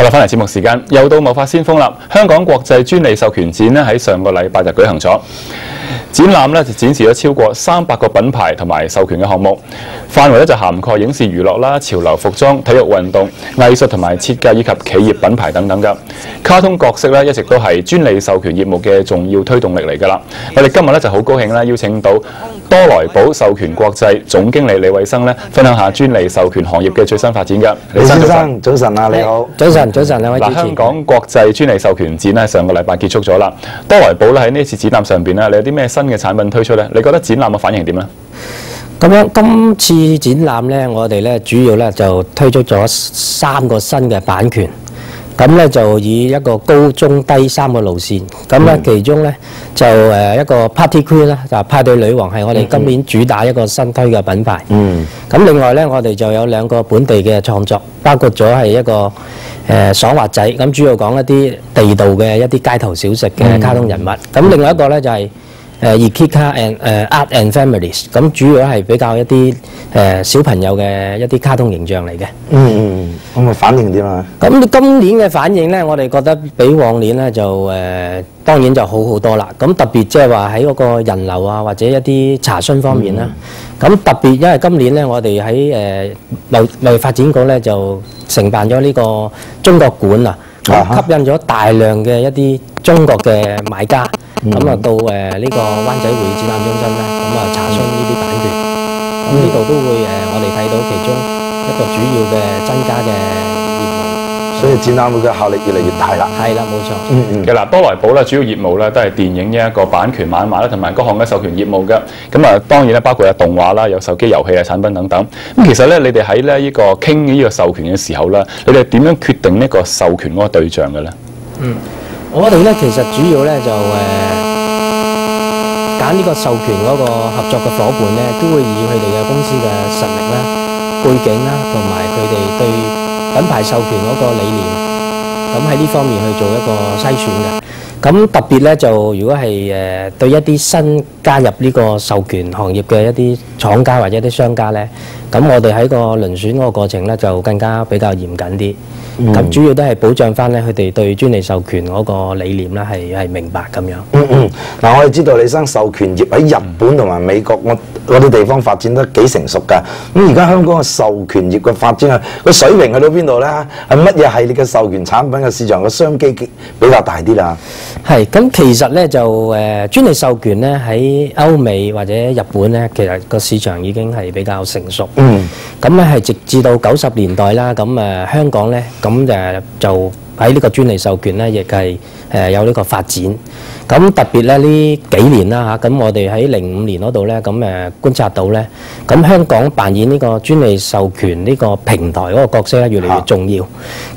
啦，翻嚟節目時間，又到貿發先鋒啦！香港國際專利授權展咧喺上個禮拜就舉行咗，展覽咧就展示咗超過300個品牌同埋授權嘅項目，範圍咧就涵蓋影視娛樂啦、潮流服裝、體育運動、藝術同埋設計以及企業品牌等等㗎。卡通角色咧一直都係專利授權業務嘅重要推動力嚟㗎啦。我哋今日咧就好高興啦，邀請到多萊寶授權國際總經理李偉生咧，分享下專利授權行業嘅最新發展㗎。李先生，早晨啊，你好。早晨，兩位主持。香港國際專利授權展咧，上個禮拜結束咗啦。多萊寶咧喺呢次展覽上邊咧，你有啲咩新嘅產品推出咧？你覺得展覽嘅反應點咧？咁樣今次展覽咧，我哋咧主要咧就推出咗3個新嘅版權。咁咧就以一個高中低3個路線。咁咧其中咧就一個 Party Queen 啦，就派對女王係我哋今年主打一個新推嘅品牌。咁另外咧，我哋就有2個本地嘅創作，包括咗係一個爽滑仔，咁主要講一啲地道嘅一啲街頭小食嘅卡通人物。咁另外一個咧就係Ikika and Art and Families， 咁主要係比較一啲小朋友嘅一啲卡通形象嚟嘅。咁反應點啊？咁今年嘅反應咧，我哋覺得比往年咧就當然就好好多啦。咁特別即係話喺嗰個人流啊，或者一啲查詢方面啦。咁特別因為今年咧，我哋喺貿易發展局咧就承辦咗呢個中國館啊，吸引咗大量嘅一啲中國嘅買家。咁啊到呢個灣仔會議展覽中心咧，咁啊查詢呢啲版權，咁呢度都會我哋睇到其中一個主要嘅增加嘅業務，所以展覽會嘅效力越嚟越大啦。係啦，冇錯。其實嗱，多萊寶咧主要業務咧都係電影呢一個版權買賣啦，同埋各項嘅授權業務嘅。咁啊，當然咧包括有動畫啦，有手機遊戲嘅產品等等。咁其實咧，你哋喺呢個傾呢個授權嘅時候咧，你哋點樣決定呢個授權嗰個對象嘅咧？我哋咧其實主要咧就揀呢個授權嗰個合作嘅伙伴咧，都會以佢哋嘅公司嘅實力啦、背景啦，同埋佢哋對品牌授權嗰個理念，咁喺呢方面去做一個篩選嘅。咁特別咧就如果係對一啲新加入呢個授權行業嘅一啲廠家或者一啲商家咧，咁我哋喺個遴選嗰個過程咧就更加比較嚴謹啲。咁主要都係保障翻咧佢哋對專利授權嗰個理念啦，係明白咁樣。嗱，我哋知道李生授權業喺日本同埋美國嗰啲地方發展得幾成熟㗎。咁而家香港嘅授權業嘅發展啊，個水平去到邊度咧？係乜嘢系列嘅授權產品嘅市場嘅商機比較大啲啦？係咁，其實咧就專利授權咧喺歐美或者日本咧，其實個市場已經係比較成熟。咁咧係直至到90年代啦，咁香港咧咁就喺呢個專利授權咧，亦係有呢個發展。咁特別咧呢幾年啦嚇，咁我哋喺05年嗰度咧，咁觀察到咧，咁香港扮演呢個專利授權呢個平台嗰個角色咧，越嚟越重要。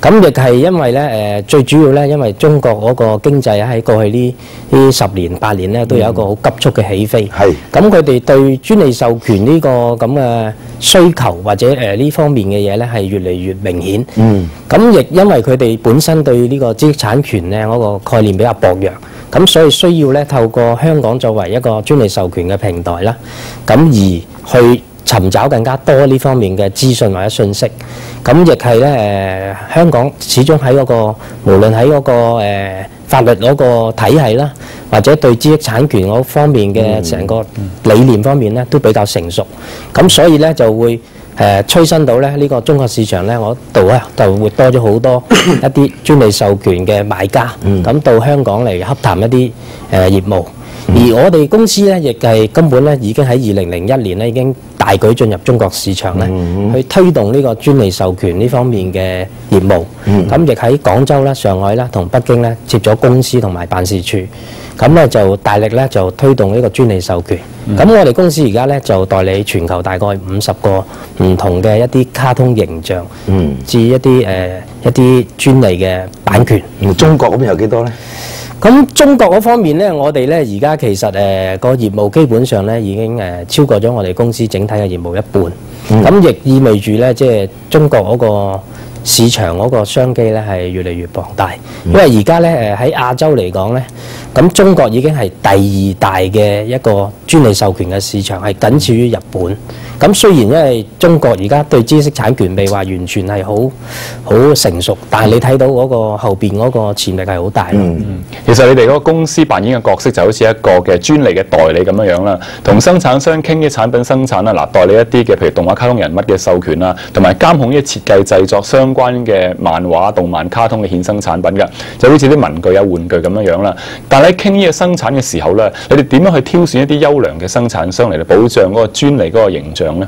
咁亦係因為咧最主要咧，因為中國嗰個經濟喺過去呢10年8年咧，都有一個好急速嘅起飛。咁佢哋對專利授權呢個咁嘅需求或者呢方面嘅嘢咧，係越嚟越明顯。咁亦因為佢哋本身對呢個知識產權咧嗰個概念比較薄弱。咁所以需要咧透過香港作為一個專利授權嘅平台啦，咁而去尋找更加多呢方面嘅資訊或者信息。咁亦係咧香港始終喺嗰個無論喺嗰個法律嗰個體系啦，或者對知識產權嗰方面嘅成個理念方面咧，都比較成熟。咁所以咧就會催生到咧呢個中國市場咧，我度咧就會多咗好多一啲專利授權嘅買家，咁到香港嚟洽談一啲業務。而我哋公司咧，亦係根本咧已經喺2001年咧已經大舉進入中國市場咧，去推動呢個專利授權呢方面嘅業務。咁亦喺廣州啦、上海啦同北京咧設咗公司同埋辦事處。咁咧就大力咧就推動呢個專利授權。咁我哋公司而家咧就代理全球大概50個唔同嘅一啲卡通形象，至一啲專利嘅版權。中國嗰邊有幾多咧？咁中國嗰方面咧，我哋咧而家其實個業務基本上咧已經超過咗我哋公司整體嘅業務一半。咁亦意味住咧，即係中國嗰個市場嗰個商機咧係越嚟越龐大。因為而家咧喺亞洲嚟講咧，咁中國已經係第2大嘅一個專利授權嘅市場，係僅次於日本。咁雖然因為中國而家對知識產權未話完全係好成熟，但係你睇到嗰個後邊嗰個潛力係好大咯。其實你哋嗰個公司扮演嘅角色就好似一個嘅專利嘅代理咁樣樣啦，同生產商傾啲產品生產啦，代理一啲嘅譬如動畫、卡通人物嘅授權啦，同埋監控啲設計製作相關嘅漫畫、動漫、卡通嘅衍生產品㗎，就好似啲文具啊、玩具咁樣樣啦。但係喺傾呢個生產嘅時候咧，你哋點樣去挑選一啲優良嘅生產商嚟保障嗰個專利嗰個形象咧？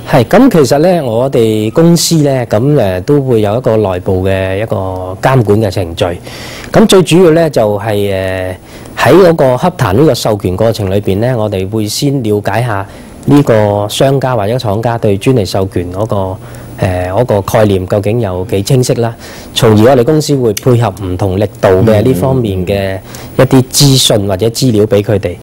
係咁，其實咧，我哋公司咧，咁都會有一個內部嘅一個監管嘅程序。咁最主要咧就係喺嗰個洽談呢個授權過程裏邊咧，我哋會先了解下呢個商家或者廠家對專利授權嗰個概念究竟有幾清晰啦。從而我哋公司會配合唔同力度嘅呢方面嘅一啲資訊或者資料俾佢哋。